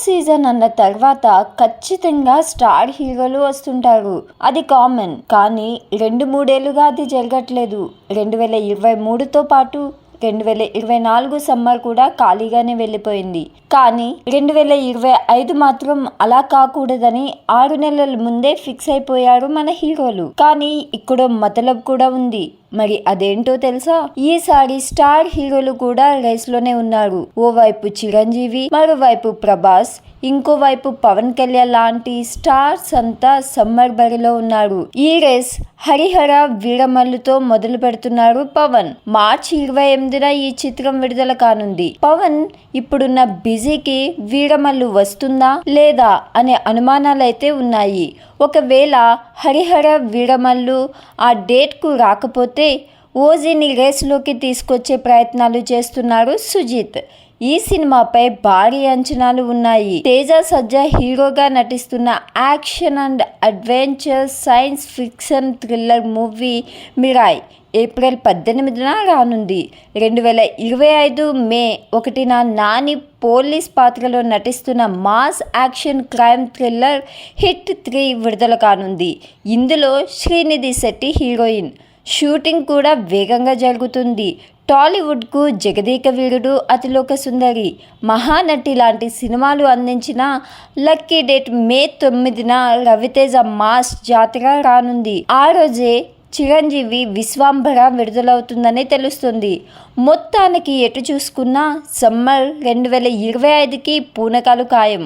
Season అన్న తర్వాత ఖచ్చితంగా స్టార్ హీరోలు వస్తుంటారు. అది కామన్. కానీ 2-3 ఏళ్లుగా అది జరగట్లేదు. 2023తో పాటు 2024 సమ్మర్ కూడా ఖాళీగానే వెళ్ళిపోయింది. కానీ 2025 మాత్రం అలా కాకూడదని 6 నెలల ముందే ఫిక్స్ అయిపోయారు మన హీరోలు. కానీ ఇక్కడ మతలబ్ కూడా ఉంది. మరి అదేంటో తెలుసా? ఈసారి స్టార్ హీరోలు కూడా రేస్ లోనే ఉన్నారు. ఓవైపు చిరంజీవి, మరోవైపు ప్రభాస్, ఇంకోవైపు పవన్ కళ్యాణ్ లాంటి స్టార్స్ అంతా సమ్మర్ బరిలో ఉన్నారు. ఈ రేస్ హరిహర వీరమల్లుతో మొదలు పెడుతున్నారు పవన్. మార్చి 28న ఈ చిత్రం విడుదల కానుంది. పవన్ ఇప్పుడున్న బిజీకి వీరమల్లు వస్తుందా లేదా అనే అనుమానాలైతే ఉన్నాయి. ఒకవేళ హరిహర వీరమల్లు ఆ డేట్ కు రాకపోతే ఓజీని రేసులోకి తీసుకొచ్చే ప్రయత్నాలు చేస్తున్నారు సుజిత్. ఈ సినిమాపై భారీ అంచనాలు ఉన్నాయి. తేజ సజ్జా హీరోగా నటిస్తున్న action and adventure science fiction thriller movie Mirai April 18న రానుంది. 2025 మే 1న నాని పోలీస్ పాత్రలో నటిస్తున్న mass action crime thriller hit 3 విడుదల కానుంది. ఇందులో శ్రీనిధి శెట్టి హీరోయిన్. షూటింగ్ కూడా వేగంగా జరుగుతుంది. టాలీవుడ్కు జగదేక వీరుడు, అతిలోక సుందరి, మహానటి లాంటి సినిమాలు అందించిన లక్కీ డేట్ మే 9న రవితేజ మాస్ జాతర రానుంది. ఆ రోజే చిరంజీవి విశ్వాంబర విడుదలవుతుందని తెలుస్తుంది. మొత్తానికి ఎటు చూసుకున్నా సమ్మర్ 2025కి పూనకాలు ఖాయం.